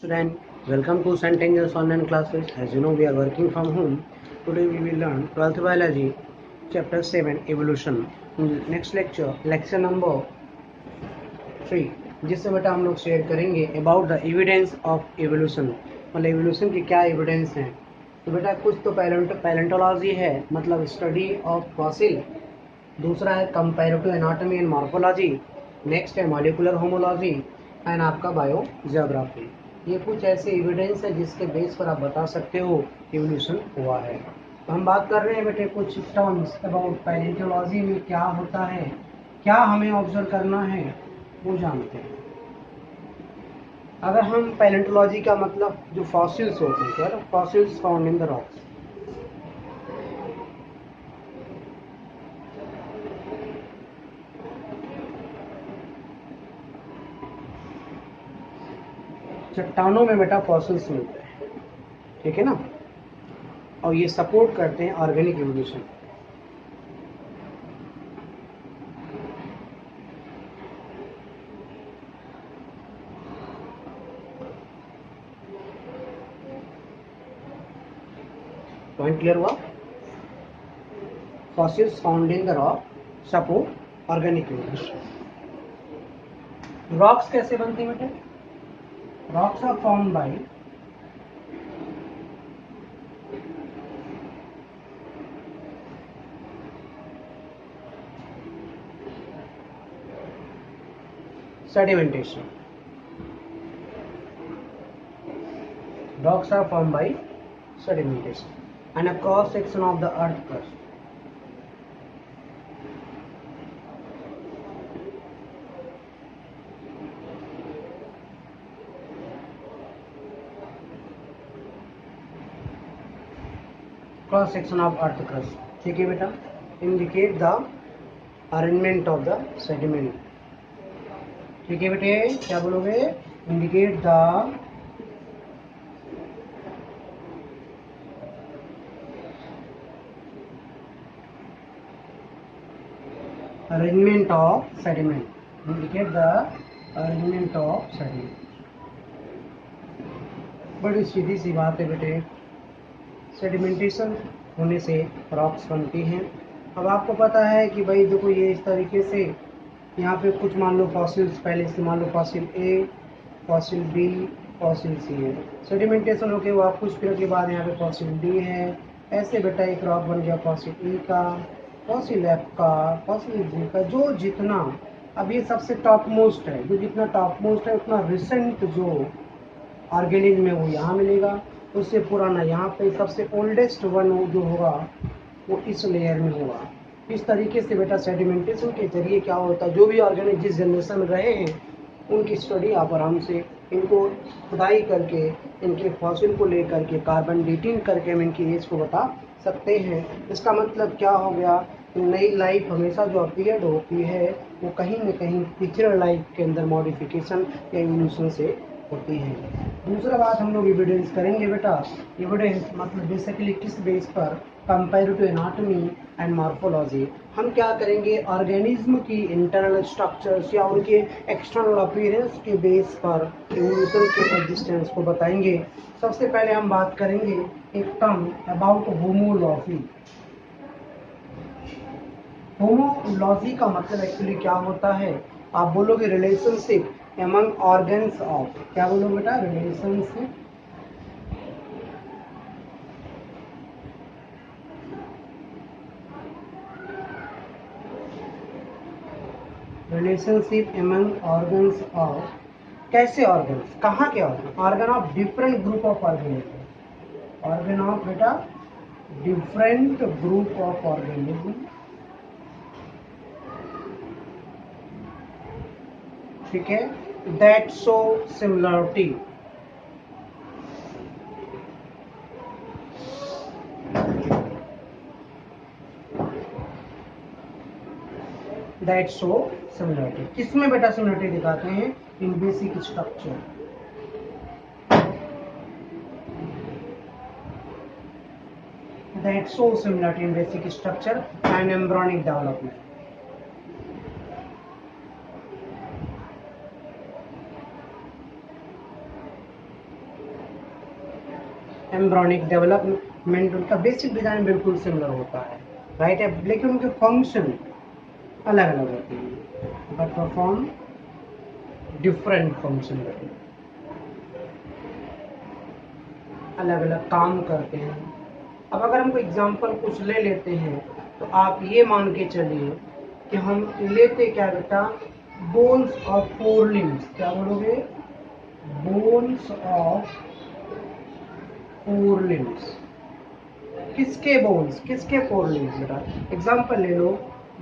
Student, welcome to St. Angel's online classes. As you know, we are working from home. Today we will learn 12th biology, chapter 7, evolution. Next lecture, lecture number 3, जिससे बेटा हम लोग share करेंगे about the evidence of evolution, मतलब evolution की क्या evidence हैं। तो बेटा कुछ तो पैलेंटोलॉजी है, मतलब स्टडी ऑफ फॉसिल। दूसरा है comparative anatomy and morphology. Next है मॉलिक्यूलर होमोलॉजी एंड आपका बायो जियोग्राफी। ये कुछ ऐसे एविडेंस है जिसके बेस पर आप बता सकते हो इवोल्यूशन हुआ है। तो हम बात कर रहे हैं बेटे कुछ टर्म्स अबाउट पैलेंटोलॉजी में क्या होता है, क्या हमें ऑब्जर्व करना है वो जानते हैं। अगर हम पैलेंटोलॉजी का मतलब जो फॉसिल्स होते हैं, क्या fossils found in the rocks. चट्टानों में बेटा फॉसिल्स मिलते हैं, ठीक है ना, और ये सपोर्ट करते हैं ऑर्गेनिक इवोल्यूशन। पॉइंट क्लियर हुआ? Fossils found in the rock support organic evolution. Rocks कैसे बनते हैं बेटे? Rocks are formed by sedimentation. Rocks are formed by sedimentation and a cross section of the earth crust. Cross section of earth crust, ठीक है बेटा, indicate the arrangement of the sediment. ठीक है बेटे, क्या बोलोगे? Indicate the arrangement of sediment, indicate the arrangement of sediment. बड़ी सीधी सी बात है बेटे, सेडिमेंटेशन होने से रॉक्स बनती हैं। अब आपको पता है कि भाई देखो ये इस तरीके से यहाँ पे कुछ मान लो फॉसिल्स पहले से, मान लो फॉसिल ए, फॉसिल बी, फॉसिल सी है। सेडिमेंटेशन होके वो आप कुछ पीरियड के बाद यहाँ पे फॉसिल डी है। ऐसे बेटा एक रॉक बन गया फॉसिल ई का, फॉसिल एफ का, फॉसिल जी का, जो जितना अब ये सबसे टॉप मोस्ट है, जो जितना टॉप मोस्ट है उतना रिसेंट जो ऑर्गेनिज्म है वो यहाँ मिलेगा, उससे पुराना यहाँ पे, सबसे ओल्डेस्ट वन जो होगा वो इस लेयर में होगा। इस तरीके से बेटा सेडिमेंटेशन के जरिए क्या होता है, जो भी ऑर्गेनिक जिस जनरेशन में रहे हैं उनकी स्टडी आप आराम से इनको खुदाई करके इनके फॉसिल को लेकर के कार्बन डेटिंग करके हम इनकी एज को बता सकते हैं। इसका मतलब क्या हो गया, नई लाइफ हमेशा जो अपीयर्ड होती है वो कहीं न कहीं पिछले लाइफ के अंदर मॉडिफिकेशन या इवोल्यूशन से होती है। दूसरा बात हम लोग एविडेंस करेंगे बेटा, एविडेंस मतलब बेसिकली किस बेस पर, कंपैरेटिव एनाटॉमी एंड मॉर्फोलॉजी। हम क्या करेंगे, ऑर्गेनिज्म की इंटरनल स्ट्रक्चर्स या उनके एक्सटर्नल अपीयरेंस के बेस पर इवोल्यूशन के एग्जिस्टेंस को बताएंगे। सबसे पहले हम बात करेंगे एक टर्म अबाउट होमोलॉजी। होमोलॉजी का मतलब एक्चुअली क्या होता है, आप बोलोगे रिलेशनशिप एमंग ऑर्गन्स ऑफ, क्या बोलोगे बेटा? रिलेशनशिप एमंग ऑर्गन्स ऑफ, कैसे ऑर्गन्स, कहाँ के organ? Organ of different group of organism, organ of बेटा डिफरेंट ग्रुप ऑफ ऑर्गेनिज्म, ठीक है, that show similarity, that show similarity. किसमें बेटा सिमिलरिटी दिखाते हैं? In basic structure, that show similarity in basic structure and embryonic development. Embryonic development, उनका basic design बिल्कुल similar होता है, राइट है, लेकिन उनके फंक्शन अलग अलग होते हैं, बट परफॉर्म डिफरेंट फंक्शन, अलग अलग काम करते हैं। अब अगर हमको एग्जांपल कुछ ले लेते हैं तो आप ये मान के चलिए कि हम लेते क्या बेटा, बोन्स ऑफ फोर लिम्स, क्या बोलोगे, बोन्स ऑफ फोर लिम्स, किसके बोन्स, किसके फोर लिम्स बेटा, एग्जांपल ले लो,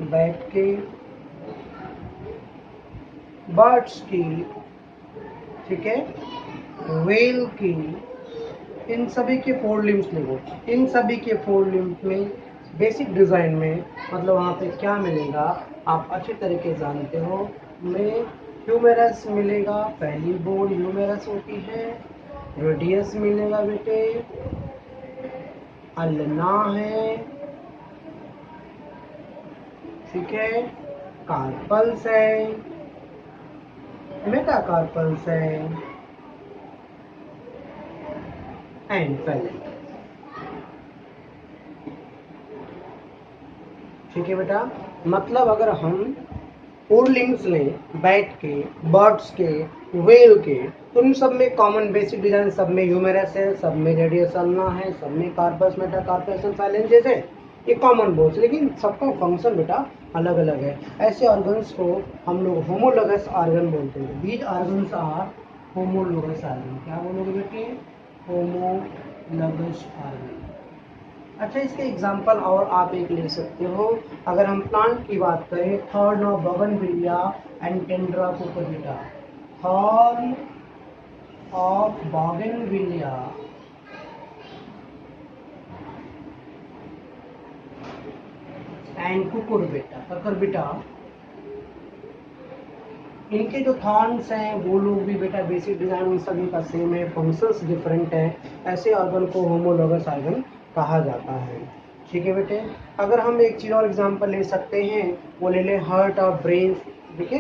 बैट के, बर्ड्स की, ठीक है, व्हेल की, इन सभी के फोर लिम्स ले लो, इन सभी के फोर लिम्स में बेसिक डिजाइन में मतलब वहाँ पे क्या मिलेगा आप अच्छी तरीके जानते हो, में ह्यूमेरस मिलेगा, पहली बोन ह्यूमेरस होती है, रेडियस मिलेगा बेटे, अल्ना है, ठीक है, कार्पल्स है, मेटाकार्पल्स है, एंड फेलेट, ठीक है बेटा। मतलब अगर हम फोर लिम्स लें, बैट के, बर्ड्स के, व्हेल के, तो उन सब में कॉमन बेसिक डिजाइन, सब में ह्यूमेरस है, सब में रेडियस अल्ना है, सब में कार्पस, मेटाकार्पस एंड फाइलेंजेस है, ये कॉमन बोन्स, लेकिन सबका फंक्शन बेटा अलग अलग है। ऐसे ऑर्गन्स को हम लोग होमोलोगस ऑर्गन बोलते हैं। These organs are homologous organ, क्या बोलोगे बेटे, होमोलोगस ऑर्गन। अच्छा, इसके एग्जाम्पल और आप एक ले सकते हो, अगर हम प्लांट की बात करें, thorn of bougainvillea and tendril cucurbita, thorn of bougainvillea and cucurbita, इनके जो थॉर्न्स हैं वो लोग भी बेटा बेसिक डिजाइन उन सभी का सेम है, फंक्शंस डिफरेंट है, ऐसे ऑर्गन को होमोलोगस ऑर्गन कहा जाता है, ठीक है बेटे। अगर हम एक चीज और एग्जांपल ले सकते हैं, वो ले लें हार्ट ऑफ ब्रेन, ठीक है,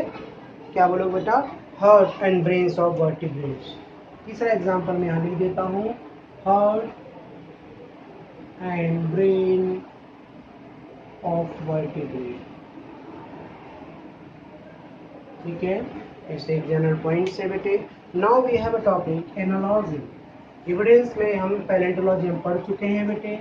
क्या बोलो बेटा, heart and brains of vertebrates. तीसरा एग्जांपल मैं यहाँ लिख देता हूँ, heart and brain of vertebrate, ठीक है, ऐसे एक जनरल पॉइंट है बेटे। Now we have a topic analogy. Evidence में हम पैलेंटोलॉजी हम पढ़ चुके हैं बेटे,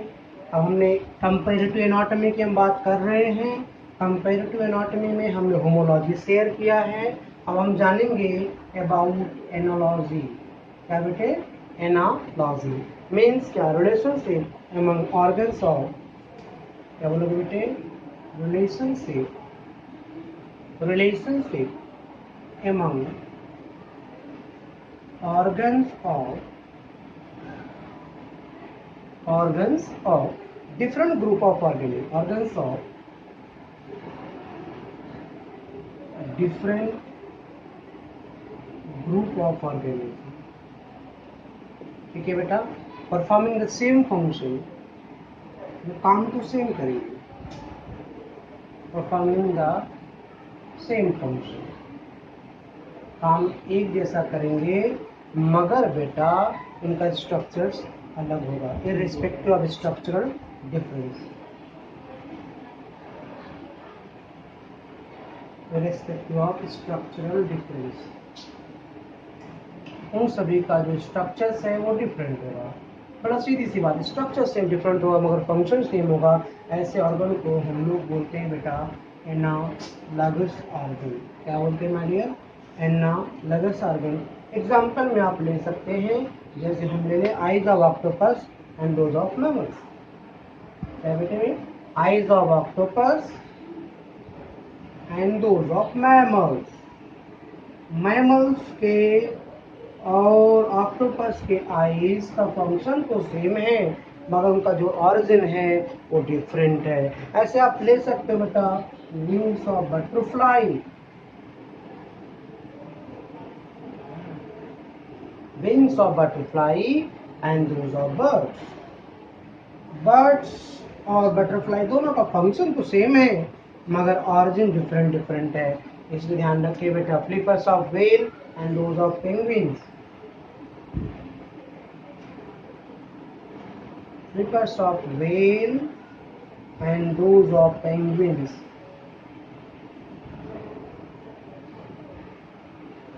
अब हमने कंपैरेटिव एनाटॉमी की हम बात कर रहे हैं। कंपैरेटिव एनाटॉमी में हमने होमोलॉजी शेयर किया है, अब हम जानेंगे अबाउट एनालॉजी। क्या बेटे, एनालॉजी मीन्स क्या, रिलेशनशिप अमंग ऑर्गन्स ऑफ, क्या बोलोगे बेटे, relationship among organs of different group of organisms, organs of different group of organisms, ठीक है बेटा, परफॉर्मिंग द सेम फंक्शन, काम तो सेम करेंगे, परफॉर्मिंग द सेम फंक्शन, काम एक जैसा करेंगे, मगर बेटा इनका स्ट्रक्चर्स अलग होगा, irrespective of structural difference, irrespective of structural difference, उन सभी का जो स्ट्रक्चर्स है वो डिफरेंट होगा। बड़ा सीधी सी बात, स्ट्रक्चर सेम डिफरेंट होगा मगर फंक्शन सेम होगा, ऐसे ऑर्गन को हम लोग बोलते हैं बेटा एनालॉगस ऑर्गन। क्या बोलते हैं my dear, analogous organ. Example में आप ले सकते हैं, जैसे हम ले लें eyes of octopus and those of mammals. क्या बेटे, eyes of octopus and those of mammals, mammals के और ऑक्टोपस के आईज का फंक्शन तो सेम है मगर उनका जो ऑरिजिन है वो डिफरेंट है। ऐसे आप ले सकते हो बेटा, wings of butterfly, wings of butterfly and those of birds, birds और बटरफ्लाई दोनों का फंक्शन तो सेम है मगर ऑरिजिन डिफरेंट है, इसलिए ध्यान रखिए बेटा। Flippers of whale and those of penguins, flippers of whale and those of penguins.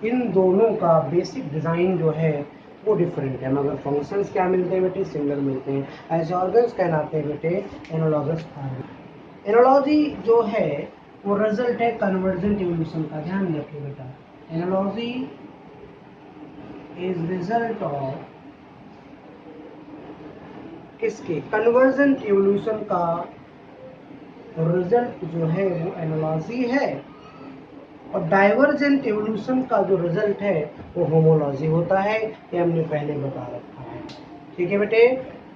इन दोनों का बेसिक डिजाइन जो है वो डिफरेंट है, मगर फंक्शंस क्या मिलते हैं बेटे, सिमिलर मिलते हैं। ऐसे ऑर्गन्स कहलाते हैं बेटे एनालॉगस ऑर्गन। एनालॉजी जो है वो रिजल्ट है कन्वर्जेंट इवोल्यूशन का, ध्यान रखिए बेटा। एनालॉजी इज रिजल्ट ऑफ किसके, कन्वर्जेंट इवोल्यूशन का रिजल्ट जो है वो एनालॉजी है, और डाइवर्जेंट इवोल्यूशन का जो रिजल्ट है वो होमोलॉजी होता है, ये हमने पहले बता रखा है। ठीक है बेटे,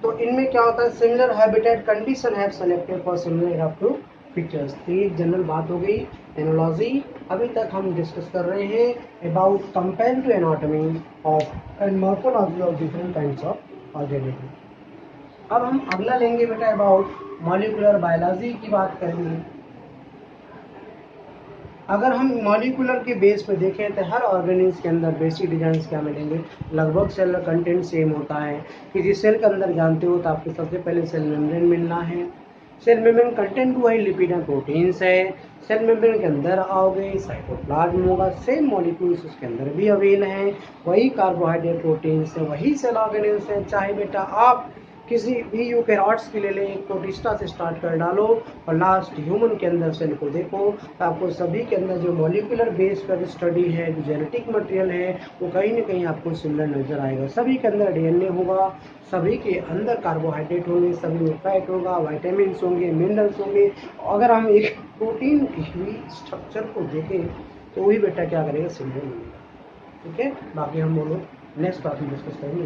तो इनमें क्या होता है, similar habitat condition have selected for similar adaptive features. तो ये जनरल बात हो गई एनालॉजी। अभी तक हम डिस्कस कर रहे हैं about comparative anatomy of and morphology of different kinds of organism. अब हम अगला लेंगे बेटा अबाउट मॉलिक्यूलर बायोलॉजी की बात करेंगे। अगर हम मॉलिक्यूलर के बेस पे देखें तो हर ऑर्गेनिज्म के अंदर बेसिक डिजाइन क्या मिलेंगे, लगभग सेल कंटेंट सेम होता है। किसी सेल के अंदर जानते हो तो आपको सबसे पहले सेल मेम्ब्रेन मिलना है। सेल मेम्ब्रेन कंटेंट वही लिपिड एंड प्रोटीन्स है। सेल मेम्ब्रेन के अंदर आओगे साइटोप्लाज्म होगा, सेम मॉलिक्यूल्स उसके अंदर भी अवेल हैं, वही कार्बोहाइड्रेट प्रोटीन्स है, वही सेल ऑर्गेनिल्स है। चाहे बेटा आप किसी भी यूकैरियोट्स के ले लें, एक प्रोटिस्टा से स्टार्ट कर डालो और लास्ट ह्यूमन के अंदर सेल को देखो, तो आपको सभी के अंदर जो मॉलिक्यूलर बेस पर स्टडी है, जो जेनेटिक मटेरियल है, वो कहीं ना कहीं आपको सिमिलर नजर आएगा। सभी के अंदर डीएनए होगा, सभी के अंदर कार्बोहाइड्रेट होंगे, सभी में फैट होगा, वाइटामिन होंगे, मिनरल्स होंगे। अगर हम एक प्रोटीन की स्ट्रक्चर को देखें तो वही बेटा क्या करेगा, सिमिलर मिलेगा। ठीक है, बाकी हम बोलो नेक्स्ट टॉपिक डिस्कस करेंगे।